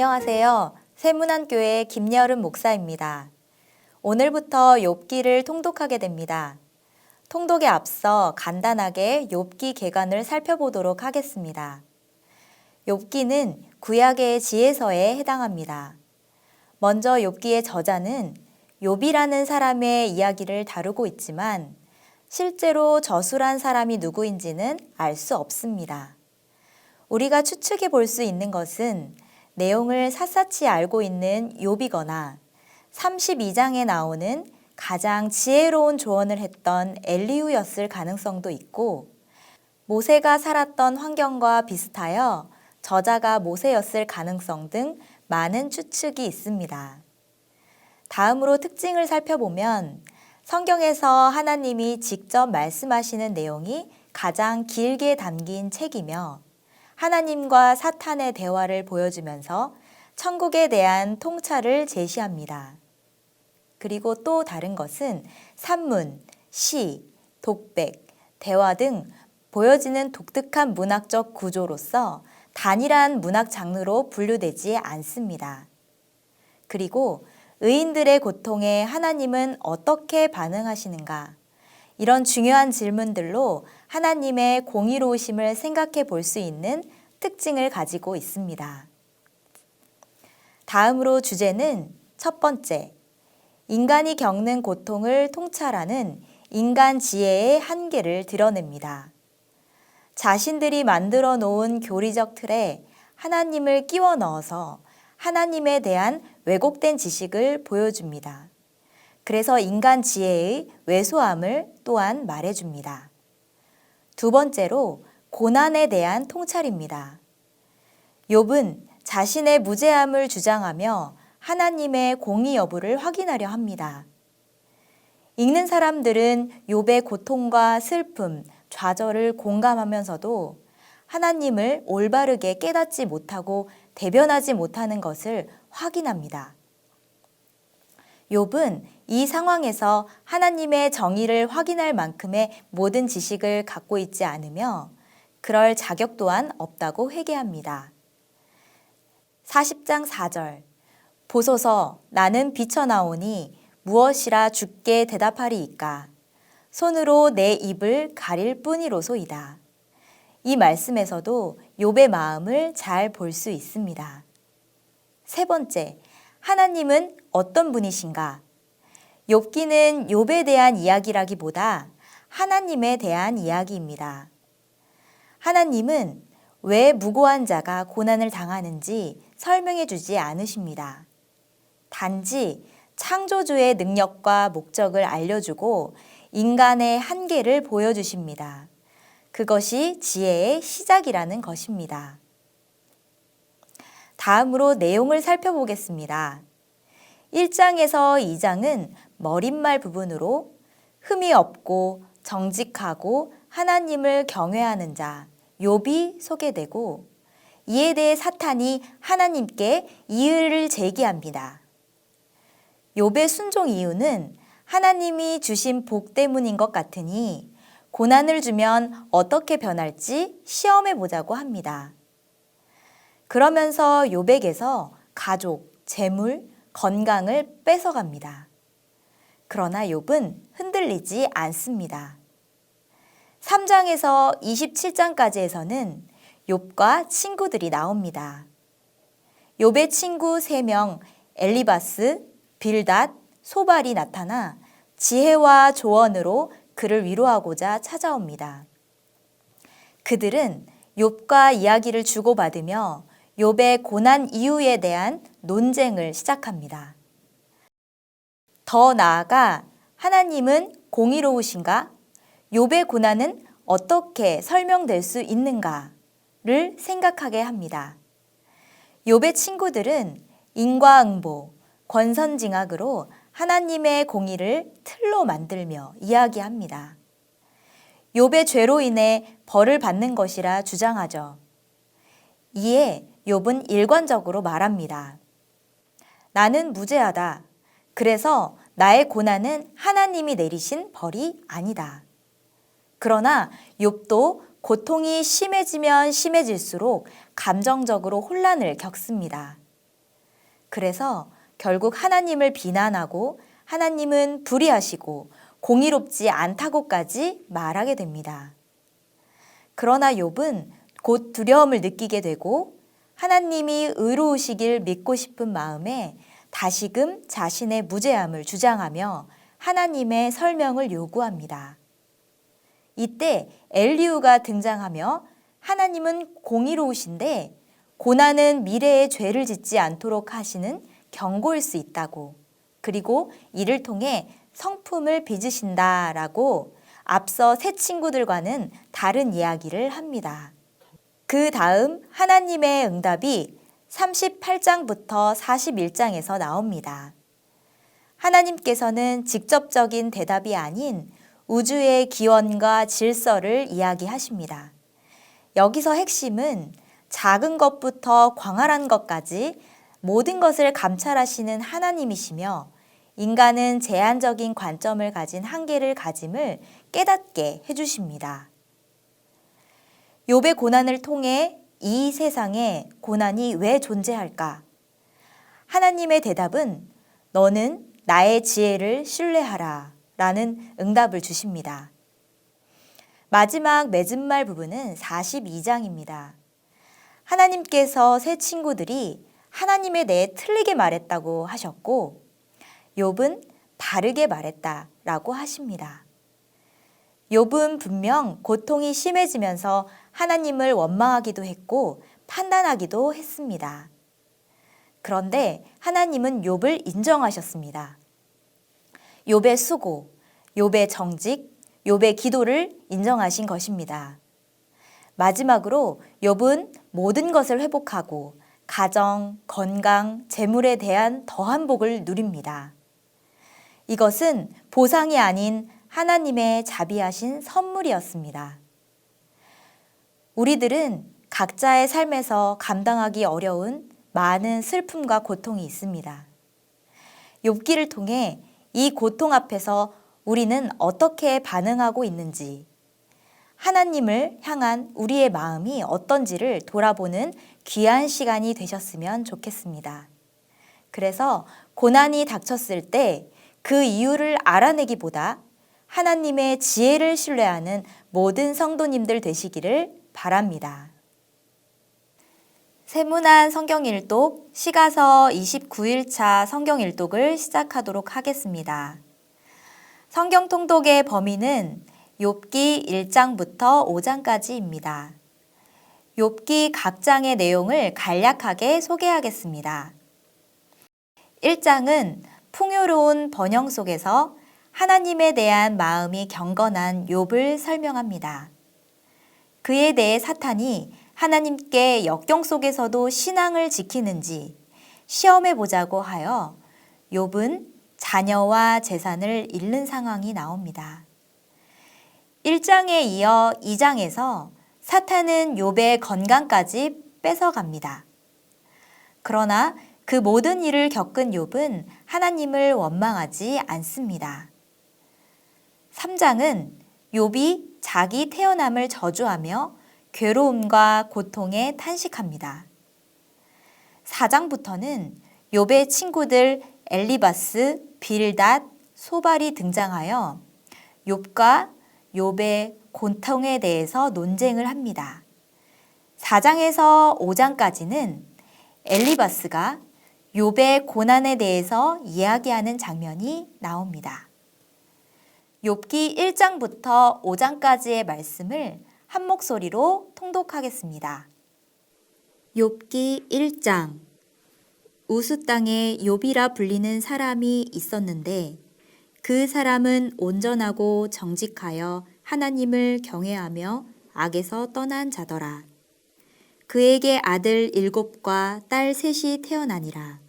안녕하세요. 세문안교회 김여름 목사입니다. 오늘부터 욥기를 통독하게 됩니다. 통독에 앞서 간단하게 욥기 개관을 살펴보도록 하겠습니다. 욥기는 구약의 지혜서에 해당합니다. 먼저 욥기의 저자는 욥이라는 사람의 이야기를 다루고 있지만 실제로 저술한 사람이 누구인지는 알 수 없습니다. 우리가 추측해 볼 수 있는 것은 내용을 샅샅이 알고 있는 욥이거나 32장에 나오는 가장 지혜로운 조언을 했던 엘리후였을 가능성도 있고, 모세가 살았던 환경과 비슷하여 저자가 모세였을 가능성 등 많은 추측이 있습니다. 다음으로 특징을 살펴보면 성경에서 하나님이 직접 말씀하시는 내용이 가장 길게 담긴 책이며, 하나님과 사탄의 대화를 보여주면서 천국에 대한 통찰을 제시합니다. 그리고 또 다른 것은 산문, 시, 독백, 대화 등 보여지는 독특한 문학적 구조로서 단일한 문학 장르로 분류되지 않습니다. 그리고 의인들의 고통에 하나님은 어떻게 반응하시는가? 이런 중요한 질문들로 하나님의 공의로우심을 생각해 볼 수 있는 특징을 가지고 있습니다. 다음으로 주제는 첫 번째, 인간이 겪는 고통을 통찰하는 인간 지혜의 한계를 드러냅니다. 자신들이 만들어 놓은 교리적 틀에 하나님을 끼워 넣어서 하나님에 대한 왜곡된 지식을 보여줍니다. 그래서 인간 지혜의 왜소함을 또한 말해줍니다. 두 번째로 고난에 대한 통찰입니다. 욥은 자신의 무죄함을 주장하며 하나님의 공의 여부를 확인하려 합니다. 읽는 사람들은 욥의 고통과 슬픔, 좌절을 공감하면서도 하나님을 올바르게 깨닫지 못하고 대변하지 못하는 것을 확인합니다. 욥은 이 상황에서 하나님의 정의를 확인할 만큼의 모든 지식을 갖고 있지 않으며 그럴 자격 또한 없다고 회개합니다. 40장 4절, 보소서 나는 비쳐나오니 무엇이라 주께 대답하리이까? 손으로 내 입을 가릴 뿐이로소이다. 이 말씀에서도 욥의 마음을 잘 볼 수 있습니다. 세 번째, 하나님은 어떤 분이신가? 욥기는 욥에 대한 이야기라기보다 하나님에 대한 이야기입니다. 하나님은 왜 무고한 자가 고난을 당하는지 설명해 주지 않으십니다. 단지 창조주의 능력과 목적을 알려주고 인간의 한계를 보여주십니다. 그것이 지혜의 시작이라는 것입니다. 다음으로 내용을 살펴보겠습니다. 1장에서 2장은 머릿말 부분으로 흠이 없고 정직하고 하나님을 경외하는 자, 욥이 소개되고, 이에 대해 사탄이 하나님께 이의를 제기합니다. 욥의 순종 이유는 하나님이 주신 복 때문인 것 같으니 고난을 주면 어떻게 변할지 시험해 보자고 합니다. 그러면서 욥에게서 가족, 재물, 건강을 뺏어갑니다. 그러나 욥은 흔들리지 않습니다. 3장에서 27장까지에서는 욥과 친구들이 나옵니다. 욥의 친구 3명 엘리바스, 빌닷, 소발이 나타나 지혜와 조언으로 그를 위로하고자 찾아옵니다. 그들은 욥과 이야기를 주고받으며 욥의 고난 이유에 대한 논쟁을 시작합니다. 더 나아가 하나님은 공의로우신가? 욥의 고난은 어떻게 설명될 수 있는가를 생각하게 합니다. 욥의 친구들은 인과응보, 권선징악으로 하나님의 공의를 틀로 만들며 이야기합니다. 욥의 죄로 인해 벌을 받는 것이라 주장하죠. 이에 욥은 일관적으로 말합니다. 나는 무죄하다. 그래서 나의 고난은 하나님이 내리신 벌이 아니다. 그러나 욥도 고통이 심해지면 심해질수록 감정적으로 혼란을 겪습니다. 그래서 결국 하나님을 비난하고 하나님은 불의하시고 공의롭지 않다고까지 말하게 됩니다. 그러나 욥은 곧 두려움을 느끼게 되고 하나님이 의로우시길 믿고 싶은 마음에 다시금 자신의 무죄함을 주장하며 하나님의 설명을 요구합니다. 이때 엘리후가 등장하며 하나님은 공의로우신데 고난은 미래에 죄를 짓지 않도록 하시는 경고일 수 있다고, 그리고 이를 통해 성품을 빚으신다라고 앞서 세 친구들과는 다른 이야기를 합니다. 그 다음 하나님의 응답이 38장부터 41장에서 나옵니다. 하나님께서는 직접적인 대답이 아닌 우주의 기원과 질서를 이야기하십니다. 여기서 핵심은 작은 것부터 광활한 것까지 모든 것을 감찰하시는 하나님이시며 인간은 제한적인 관점을 가진 한계를 가짐을 깨닫게 해주십니다. 욥의 고난을 통해 이 세상에 고난이 왜 존재할까? 하나님의 대답은 너는 나의 지혜를 신뢰하라 라는 응답을 주십니다. 마지막 맺은말 부분은 42장입니다. 하나님께서 세 친구들이 하나님에 대해 틀리게 말했다고 하셨고 욥은 바르게 말했다라고 하십니다. 욥은 분명 고통이 심해지면서 하나님을 원망하기도 했고 판단하기도 했습니다. 그런데 하나님은 욥을 인정하셨습니다. 욥의 수고, 욥의 정직, 욥의 기도를 인정하신 것입니다. 마지막으로 욥은 모든 것을 회복하고 가정, 건강, 재물에 대한 더한 복을 누립니다. 이것은 보상이 아닌 하나님의 자비하신 선물이었습니다. 우리들은 각자의 삶에서 감당하기 어려운 많은 슬픔과 고통이 있습니다. 욥기를 통해 이 고통 앞에서 우리는 어떻게 반응하고 있는지, 하나님을 향한 우리의 마음이 어떤지를 돌아보는 귀한 시간이 되셨으면 좋겠습니다. 그래서 고난이 닥쳤을 때 그 이유를 알아내기보다 하나님의 지혜를 신뢰하는 모든 성도님들 되시기를 바랍니다. 세문안 성경일독 시가서 29일차 성경일독을 시작하도록 하겠습니다. 성경 통독의 범위는 욥기 1장부터 5장까지입니다. 욥기 각 장의 내용을 간략하게 소개하겠습니다. 1장은 풍요로운 번영 속에서 하나님에 대한 마음이 경건한 욥을 설명합니다. 그에 대해 사탄이 하나님께 역경 속에서도 신앙을 지키는지 시험해 보자고 하여 욥은 자녀와 재산을 잃는 상황이 나옵니다. 1장에 이어 2장에서 사탄은 욥의 건강까지 뺏어갑니다. 그러나 그 모든 일을 겪은 욥은 하나님을 원망하지 않습니다. 3장은 욥이 자기 태어남을 저주하며 괴로움과 고통에 탄식합니다. 4장부터는 욥의 친구들 엘리바스, 빌닷, 소발이 등장하여 욥과 욥의 고통에 대해서 논쟁을 합니다. 4장에서 5장까지는 엘리바스가 욥의 고난에 대해서 이야기하는 장면이 나옵니다. 욥기 1장부터 5장까지의 말씀을 한 목소리로 통독하겠습니다. 욥기 1장. 우스 땅에 욥이라 불리는 사람이 있었는데 그 사람은 온전하고 정직하여 하나님을 경외하며 악에서 떠난 자더라. 그에게 아들 7과 딸 3이 태어나니라.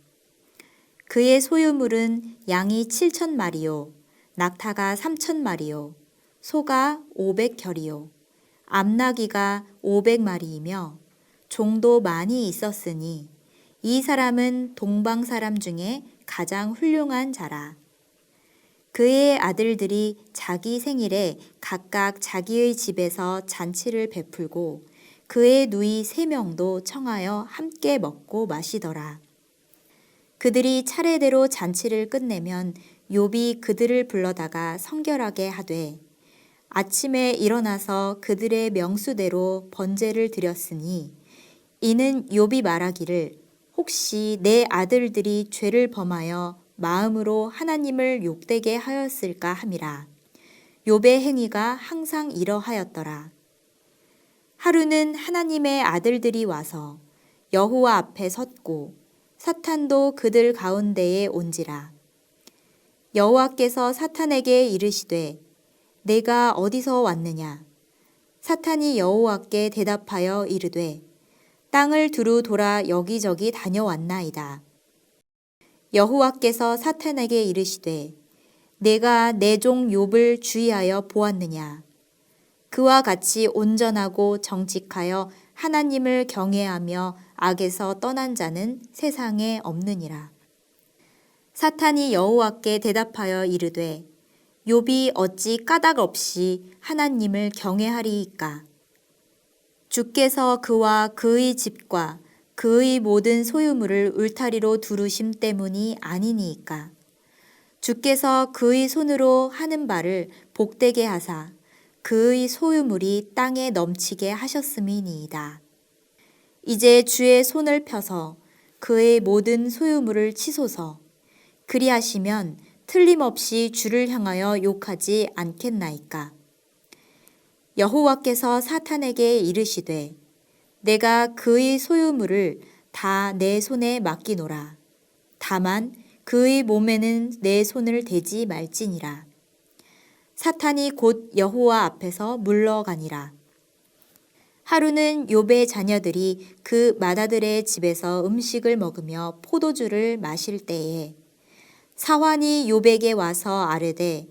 그의 소유물은 양이 7,000마리요, 낙타가 3,000마리요, 소가 500결이요, 암나귀가 500마리이며 종도 많이 있었으니 이 사람은 동방 사람 중에 가장 훌륭한 자라. 그의 아들들이 자기 생일에 각각 자기의 집에서 잔치를 베풀고 그의 누이 3명도 청하여 함께 먹고 마시더라. 그들이 차례대로 잔치를 끝내면 욥이 그들을 불러다가 성결하게 하되 아침에 일어나서 그들의 명수대로 번제를 드렸으니 이는 욥이 말하기를 혹시 내 아들들이 죄를 범하여 마음으로 하나님을 욕되게 하였을까 함이라. 욥의 행위가 항상 이러하였더라. 하루는 하나님의 아들들이 와서 여호와 앞에 섰고 사탄도 그들 가운데에 온지라. 여호와께서 사탄에게 이르시되 내가 어디서 왔느냐? 사탄이 여호와께 대답하여 이르되 땅을 두루 돌아 여기저기 다녀왔나이다. 여호와께서 사탄에게 이르시되 내가 내 종 욥을 주의하여 보았느냐? 그와 같이 온전하고 정직하여 하나님을 경외하며 악에서 떠난 자는 세상에 없느니라. 사탄이 여호와께 대답하여 이르되 욥이 어찌 까닭 없이 하나님을 경외하리이까? 주께서 그와 그의 집과 그의 모든 소유물을 울타리로 두르심 때문이 아니니이까? 주께서 그의 손으로 하는 바를 복되게 하사 그의 소유물이 땅에 넘치게 하셨음이니이다. 이제 주의 손을 펴서 그의 모든 소유물을 치소서. 그리하시면 틀림없이 주를 향하여 욕하지 않겠나이까. 여호와께서 사탄에게 이르시되 내가 그의 소유물을 다 내 손에 맡기노라. 다만 그의 몸에는 내 손을 대지 말지니라. 사탄이 곧 여호와 앞에서 물러가니라. 하루는 욥의 자녀들이 그 맏아들의 집에서 음식을 먹으며 포도주를 마실 때에 사환이 욥에게 와서 아뢰되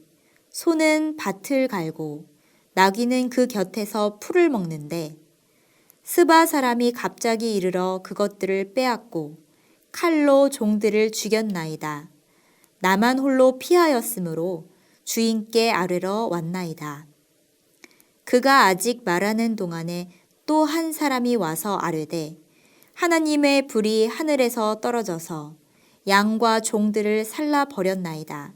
소는 밭을 갈고 나귀는 그 곁에서 풀을 먹는데 스바 사람이 갑자기 이르러 그것들을 빼앗고 칼로 종들을 죽였나이다. 나만 홀로 피하였으므로 주인께 아뢰러 왔나이다. 그가 아직 말하는 동안에 또 한 사람이 와서 아뢰되 하나님의 불이 하늘에서 떨어져서 양과 종들을 살라 버렸나이다.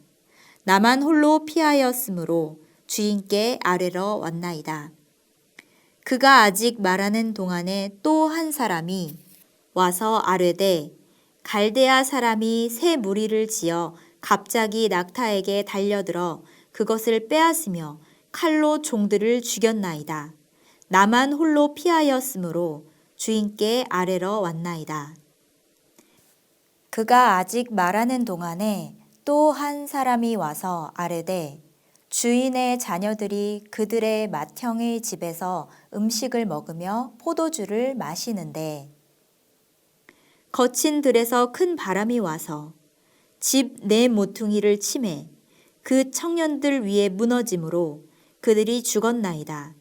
나만 홀로 피하였으므로 주인께 아뢰러 왔나이다. 그가 아직 말하는 동안에 또 한 사람이 와서 아뢰되 갈대아 사람이 새 무리를 지어 갑자기 낙타에게 달려들어 그것을 빼앗으며 칼로 종들을 죽였나이다. 나만 홀로 피하였으므로 주인께 아뢰러 왔나이다. 그가 아직 말하는 동안에 또 한 사람이 와서 아뢰되 주인의 자녀들이 그들의 맏형의 집에서 음식을 먹으며 포도주를 마시는데 거친 들에서 큰 바람이 와서 집 내 모퉁이를 치매 그 청년들 위에 무너짐으로 그들이 죽었나이다.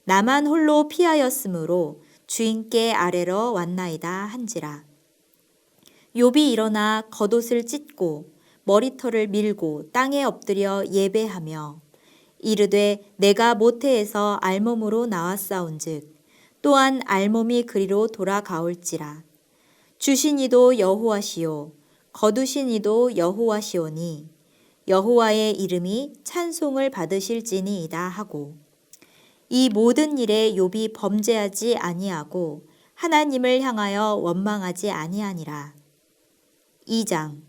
나만 홀로 피하였으므로 주인께 아뢰러 왔나이다 한지라. 욥이 일어나 겉옷을 찢고 머리털을 밀고 땅에 엎드려 예배하며 이르되 내가 모태에서 알몸으로 나왔사온즉 또한 알몸이 그리로 돌아가올지라. 주신 이도 여호와시요 거두신 이도 여호와시오니 여호와의 이름이 찬송을 받으실지니이다 하고 이 모든 일에 욥이 범죄하지 아니하고 하나님을 향하여 원망하지 아니하니라. 2장.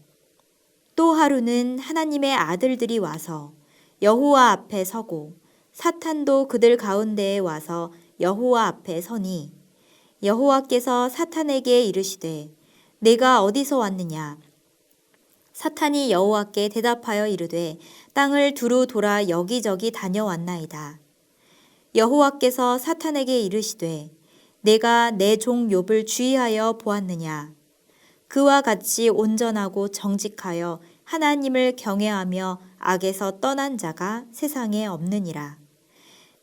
또 하루는 하나님의 아들들이 와서 여호와 앞에 서고 사탄도 그들 가운데에 와서 여호와 앞에 서니 여호와께서 사탄에게 이르시되 내가 어디서 왔느냐? 사탄이 여호와께 대답하여 이르되 땅을 두루 돌아 여기저기 다녀왔나이다. 여호와께서 사탄에게 이르시되 내가 내 종 욥을 주의하여 보았느냐? 그와 같이 온전하고 정직하여 하나님을 경외하며 악에서 떠난 자가 세상에 없느니라.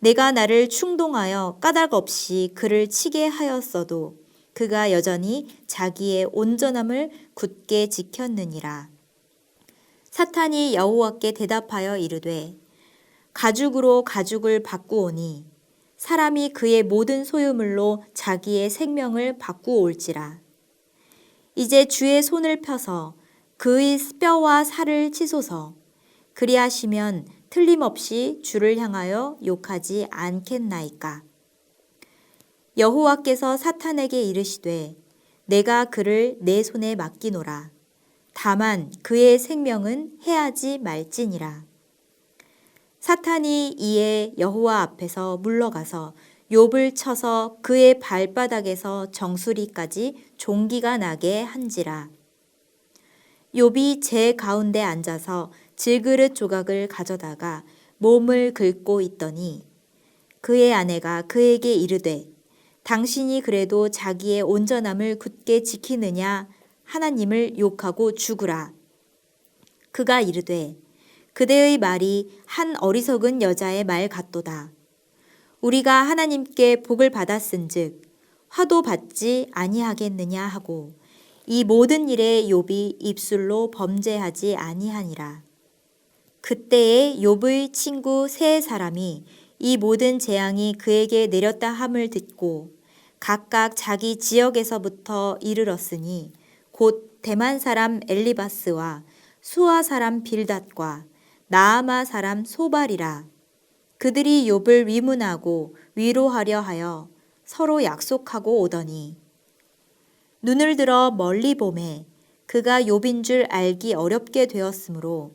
내가 나를 충동하여 까닭 없이 그를 치게 하였어도 그가 여전히 자기의 온전함을 굳게 지켰느니라. 사탄이 여호와께 대답하여 이르되 가죽으로 가죽을 바꾸오니 사람이 그의 모든 소유물로 자기의 생명을 바꾸올지라. 이제 주의 손을 펴서 그의 뼈와 살을 치소서. 그리하시면 틀림없이 주를 향하여 욕하지 않겠나이까. 여호와께서 사탄에게 이르시되 내가 그를 내 손에 맡기노라. 다만 그의 생명은 해하지 말지니라. 사탄이 이에 여호와 앞에서 물러가서 욥을 쳐서 그의 발바닥에서 정수리까지 종기가 나게 한지라. 욥이 제 가운데 앉아서 질그릇 조각을 가져다가 몸을 긁고 있더니 그의 아내가 그에게 이르되 당신이 그래도 자기의 온전함을 굳게 지키느냐 하나님을 욕하고 죽으라. 그가 이르되 그대의 말이 한 어리석은 여자의 말 같도다. 우리가 하나님께 복을 받았은즉 화도 받지 아니하겠느냐 하고 이 모든 일에 욥이 입술로 범죄하지 아니하니라. 그때에 욥의 친구 세 사람이 이 모든 재앙이 그에게 내렸다 함을 듣고 각각 자기 지역에서부터 이르렀으니 곧 대만 사람 엘리바스와 수아 사람 빌닷과 나아마 사람 소발이라. 그들이 욥을 위문하고 위로하려 하여 서로 약속하고 오더니 눈을 들어 멀리 보매 그가 욥인 줄 알기 어렵게 되었으므로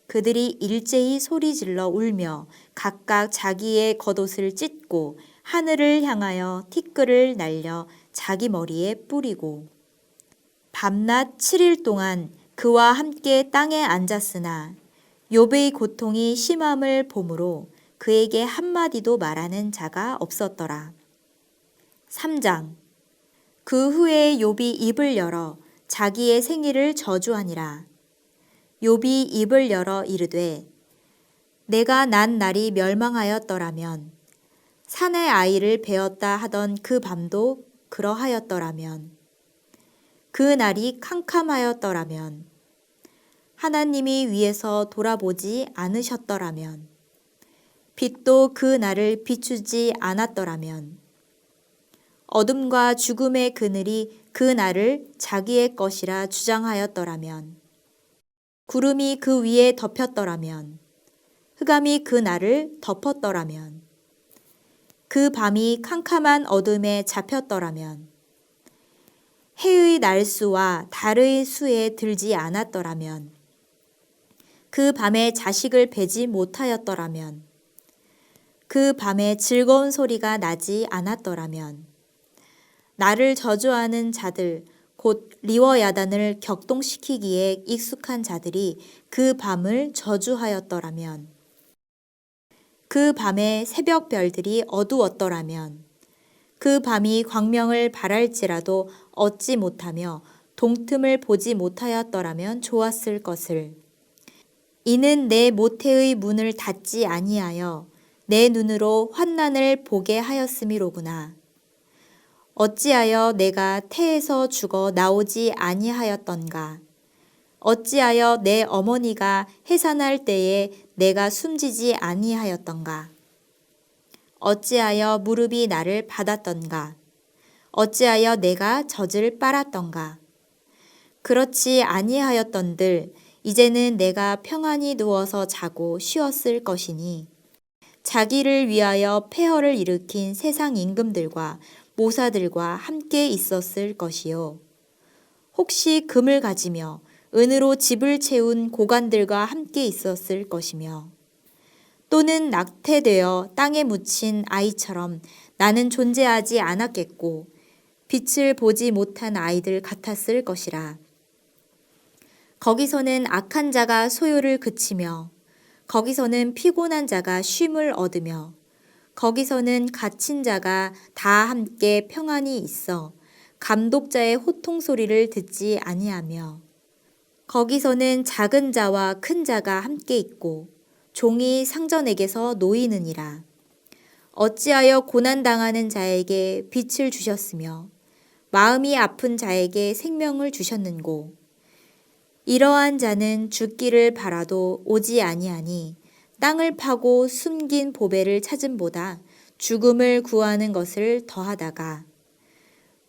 그들이 일제히 소리질러 울며 각각 자기의 겉옷을 찢고 하늘을 향하여 티끌을 날려 자기 머리에 뿌리고 밤낮 7일 동안 그와 함께 땅에 앉았으나 욥의 고통이 심함을 보므로 그에게 한마디도 말하는 자가 없었더라. 3장. 그 후에 욥이 입을 열어 자기의 생일을 저주하니라. 욥이 입을 열어 이르되 내가 난 날이 멸망하였더라면 산의 아이를 베었다 하던 그 밤도 그러하였더라면 그 날이 캄캄하였더라면 하나님이 위에서 돌아보지 않으셨더라면 빛도 그 날을 비추지 않았더라면 어둠과 죽음의 그늘이 그 날을 자기의 것이라 주장하였더라면 구름이 그 위에 덮였더라면 흑암이 그 날을 덮었더라면 그 밤이 캄캄한 어둠에 잡혔더라면 해의 날수와 달의 수에 들지 않았더라면 그 밤에 자식을 베지 못하였더라면 그 밤에 즐거운 소리가 나지 않았더라면 나를 저주하는 자들 곧 리워야단을 격동시키기에 익숙한 자들이 그 밤을 저주하였더라면 그 밤에 새벽별들이 어두웠더라면 그 밤이 광명을 발할지라도 얻지 못하며 동틈을 보지 못하였더라면 좋았을 것을. 이는 내 모태의 문을 닫지 아니하여 내 눈으로 환난을 보게 하였음이로구나. 어찌하여 내가 태에서 죽어 나오지 아니하였던가. 어찌하여 내 어머니가 해산할 때에 내가 숨지지 아니하였던가. 어찌하여 무릎이 나를 받았던가. 어찌하여 내가 젖을 빨았던가. 그렇지 아니하였던들 이제는 내가 평안히 누워서 자고 쉬었을 것이니 자기를 위하여 폐허를 일으킨 세상 임금들과 모사들과 함께 있었을 것이요. 혹시 금을 가지며 은으로 집을 채운 고관들과 함께 있었을 것이며 또는 낙태되어 땅에 묻힌 아이처럼 나는 존재하지 않았겠고 빛을 보지 못한 아이들 같았을 것이라. 거기서는 악한 자가 소요를 그치며 거기서는 피곤한 자가 쉼을 얻으며 거기서는 갇힌 자가 다 함께 평안히 있어 감독자의 호통 소리를 듣지 아니하며 거기서는 작은 자와 큰 자가 함께 있고 종이 상전에게서 놓이느니라. 어찌하여 고난당하는 자에게 빛을 주셨으며 마음이 아픈 자에게 생명을 주셨는고. 이러한 자는 죽기를 바라도 오지 아니하니 땅을 파고 숨긴 보배를 찾음보다 죽음을 구하는 것을 더하다가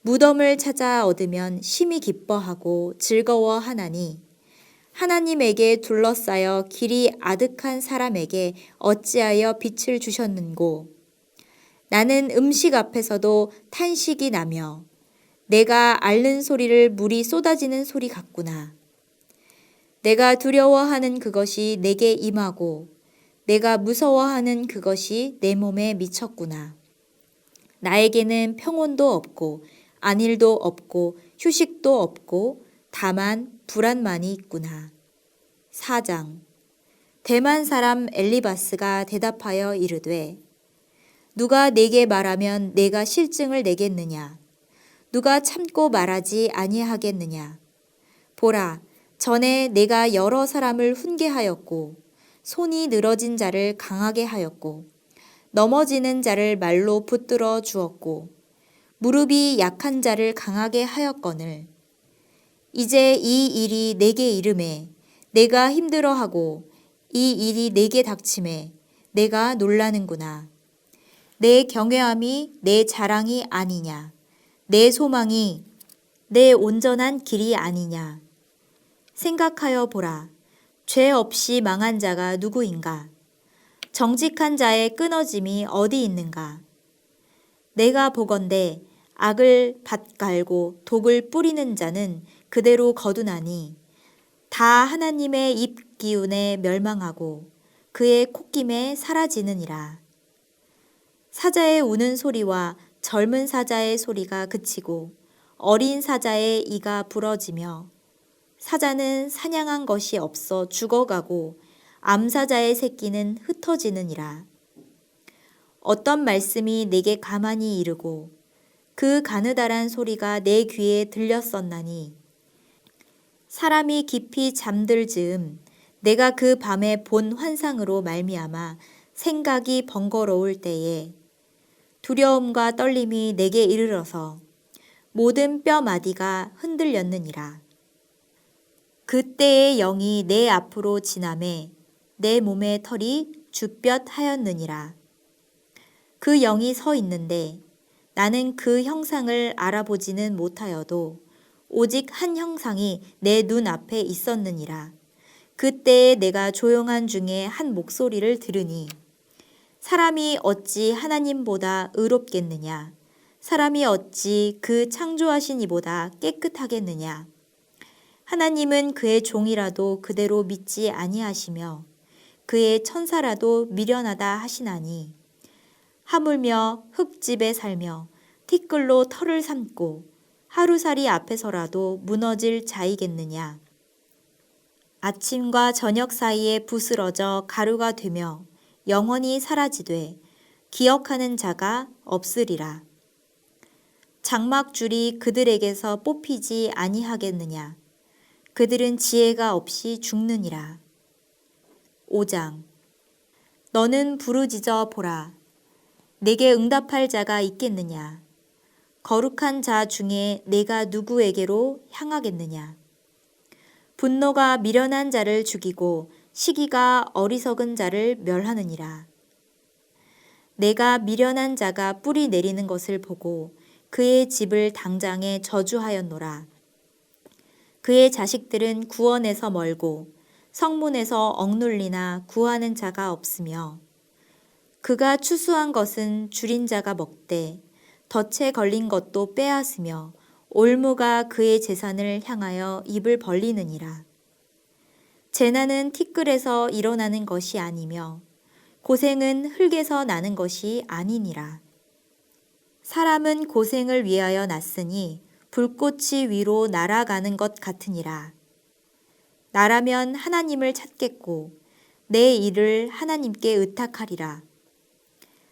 무덤을 찾아 얻으면 심히 기뻐하고 즐거워하나니 하나님에게 둘러싸여 길이 아득한 사람에게 어찌하여 빛을 주셨는고. 나는 음식 앞에서도 탄식이 나며 내가 앓는 소리를 물이 쏟아지는 소리 같구나. 내가 두려워하는 그것이 내게 임하고 내가 무서워하는 그것이 내 몸에 미쳤구나. 나에게는 평온도 없고 안일도 없고 휴식도 없고 다만 불안만이 있구나. 4장. 대만 사람 엘리바스가 대답하여 이르되 누가 내게 말하면 내가 실증을 내겠느냐? 누가 참고 말하지 아니하겠느냐? 보라, 전에 내가 여러 사람을 훈계하였고 손이 늘어진 자를 강하게 하였고 넘어지는 자를 말로 붙들어 주었고 무릎이 약한 자를 강하게 하였거늘 이제 이 일이 내게 이름에 내가 힘들어하고 이 일이 내게 닥침에 내가 놀라는구나. 내 경외함이 내 자랑이 아니냐? 내 소망이 내 온전한 길이 아니냐? 생각하여 보라. 죄 없이 망한 자가 누구인가? 정직한 자의 끊어짐이 어디 있는가? 내가 보건대 악을 밭갈고 독을 뿌리는 자는 그대로 거두나니 다 하나님의 입 기운에 멸망하고 그의 콧김에 사라지느니라. 사자의 우는 소리와 젊은 사자의 소리가 그치고 어린 사자의 이가 부러지며 사자는 사냥한 것이 없어 죽어가고 암사자의 새끼는 흩어지느니라. 어떤 말씀이 내게 가만히 이르고 그 가느다란 소리가 내 귀에 들렸었나니 사람이 깊이 잠들 즈음 내가 그 밤에 본 환상으로 말미암아 생각이 번거로울 때에 두려움과 떨림이 내게 이르러서 모든 뼈마디가 흔들렸느니라. 그때의 영이 내 앞으로 지나매 내 몸의 털이 주뼛하였느니라. 그 영이 서 있는데 나는 그 형상을 알아보지는 못하여도 오직 한 형상이 내 눈앞에 있었느니라. 그때에 내가 조용한 중에 한 목소리를 들으니 사람이 어찌 하나님보다 의롭겠느냐? 사람이 어찌 그 창조하신 이보다 깨끗하겠느냐? 하나님은 그의 종이라도 그대로 믿지 아니하시며 그의 천사라도 미련하다 하시나니 하물며 흙집에 살며 티끌로 털을 삼고 하루살이 앞에서라도 무너질 자이겠느냐. 아침과 저녁 사이에 부스러져 가루가 되며 영원히 사라지되 기억하는 자가 없으리라. 장막줄이 그들에게서 뽑히지 아니하겠느냐. 그들은 지혜가 없이 죽느니라. 5장. 너는 부르짖어 보라. 내게 응답할 자가 있겠느냐. 거룩한 자 중에 내가 누구에게로 향하겠느냐. 분노가 미련한 자를 죽이고 시기가 어리석은 자를 멸하느니라. 내가 미련한 자가 뿌리 내리는 것을 보고 그의 집을 당장에 저주하였노라. 그의 자식들은 구원에서 멀고 성문에서 억눌리나 구하는 자가 없으며 그가 추수한 것은 줄인 자가 먹되 덫에 걸린 것도 빼앗으며 올무가 그의 재산을 향하여 입을 벌리느니라. 재난은 티끌에서 일어나는 것이 아니며 고생은 흙에서 나는 것이 아니니라. 사람은 고생을 위하여 났으니 불꽃이 위로 날아가는 것 같으니라. 나라면 하나님을 찾겠고 내 일을 하나님께 의탁하리라.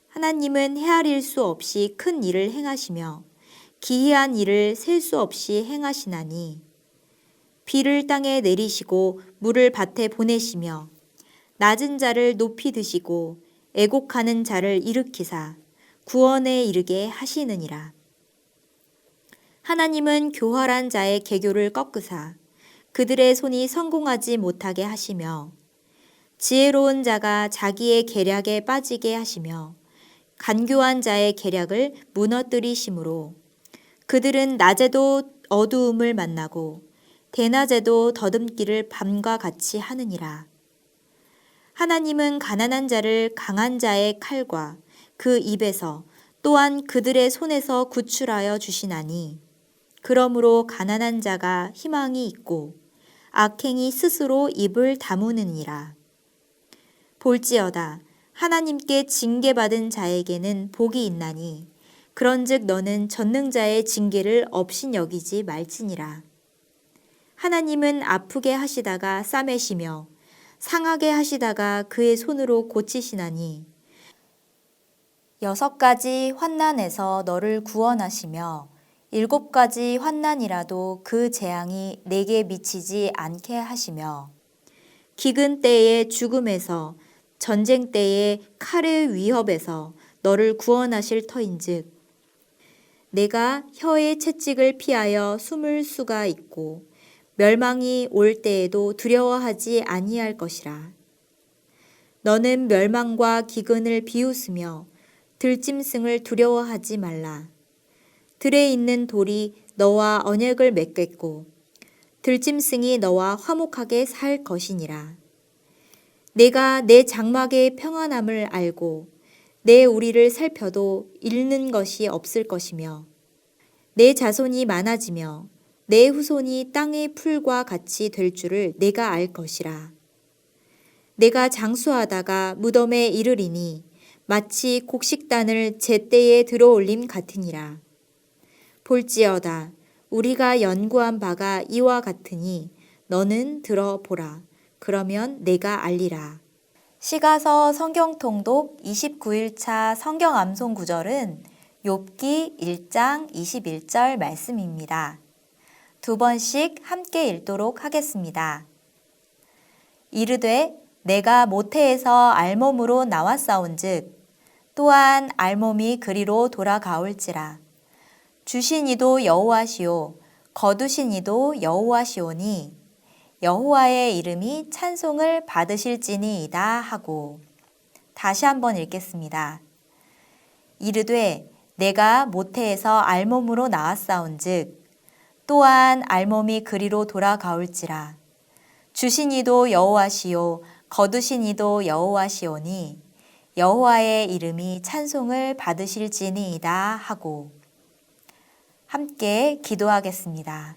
하나님은 헤아릴 수 없이 큰 일을 행하시며 기이한 일을 셀 수 없이 행하시나니 비를 땅에 내리시고 물을 밭에 보내시며 낮은 자를 높이 드시고 애곡하는 자를 일으키사 구원에 이르게 하시느니라. 하나님은 교활한 자의 계교를 꺾으사 그들의 손이 성공하지 못하게 하시며 지혜로운 자가 자기의 계략에 빠지게 하시며 간교한 자의 계략을 무너뜨리심으로 그들은 낮에도 어두움을 만나고 대낮에도 더듬기를 밤과 같이 하느니라. 하나님은 가난한 자를 강한 자의 칼과 그 입에서 또한 그들의 손에서 구출하여 주시나니 그러므로 가난한 자가 희망이 있고 악행이 스스로 입을 다무느니라. 볼지어다 하나님께 징계받은 자에게는 복이 있나니 그런즉 너는 전능자의 징계를 업신여기지 말지니라. 하나님은 아프게 하시다가 싸매시며 상하게 하시다가 그의 손으로 고치시나니 6가지 환난에서 너를 구원하시며 7가지 환난이라도 그 재앙이 내게 미치지 않게 하시며 기근 때의 죽음에서 전쟁 때의 칼의 위협에서 너를 구원하실 터인즉 내가 혀의 채찍을 피하여 숨을 수가 있고 멸망이 올 때에도 두려워하지 아니할 것이라. 너는 멸망과 기근을 비웃으며 들짐승을 두려워하지 말라. 들에 있는 돌이 너와 언약을 맺겠고 들짐승이 너와 화목하게 살 것이니라. 내가 내 장막의 평안함을 알고 내 우리를 살펴도 잃는 것이 없을 것이며 내 자손이 많아지며 내 후손이 땅의 풀과 같이 될 줄을 내가 알 것이라. 내가 장수하다가 무덤에 이르리니 마치 곡식단을 제때에 들어올림 같으니라. 볼지어다 우리가 연구한 바가 이와 같으니 너는 들어보라. 그러면 내가 알리라. 시가서 성경통독 29일차 성경 암송 구절은 욥기 1장 21절 말씀입니다. 2번씩 함께 읽도록 하겠습니다. 이르되 내가 모태에서 알몸으로 나왔사온즉 또한 알몸이 그리로 돌아가올지라. 주신 이도 여호와시오 거두신 이도 여호와시오니 여호와의 이름이 찬송을 받으실지니이다 하고. 다시 한번 읽겠습니다. 이르되 내가 모태에서 알몸으로 나왔사온즉 또한 알몸이 그리로 돌아가올지라. 주신 이도 여호와시오 거두신 이도 여호와시오니 여호와의 이름이 찬송을 받으실지니이다 하고. 함께 기도하겠습니다.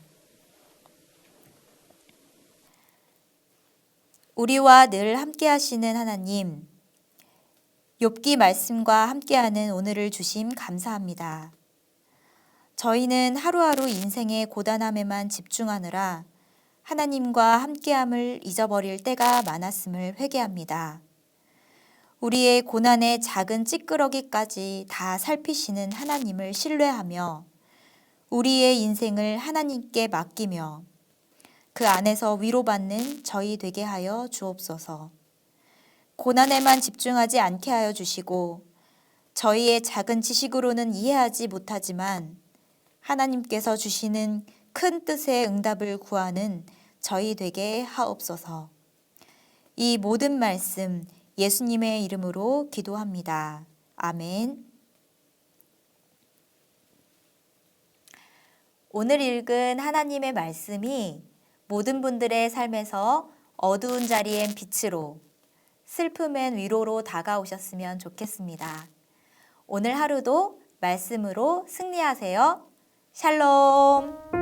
우리와 늘 함께 하시는 하나님, 욥기 말씀과 함께하는 오늘을 주심 감사합니다. 저희는 하루하루 인생의 고단함에만 집중하느라 하나님과 함께함을 잊어버릴 때가 많았음을 회개합니다. 우리의 고난의 작은 찌끄러기까지 다 살피시는 하나님을 신뢰하며 우리의 인생을 하나님께 맡기며 그 안에서 위로받는 저희 되게 하여 주옵소서. 고난에만 집중하지 않게 하여 주시고 저희의 작은 지식으로는 이해하지 못하지만 하나님께서 주시는 큰 뜻의 응답을 구하는 저희 되게 하옵소서. 이 모든 말씀 예수님의 이름으로 기도합니다. 아멘. 오늘 읽은 하나님의 말씀이 모든 분들의 삶에서 어두운 자리엔 빛으로, 슬픔엔 위로로 다가오셨으면 좋겠습니다. 오늘 하루도 말씀으로 승리하세요. 샬롬.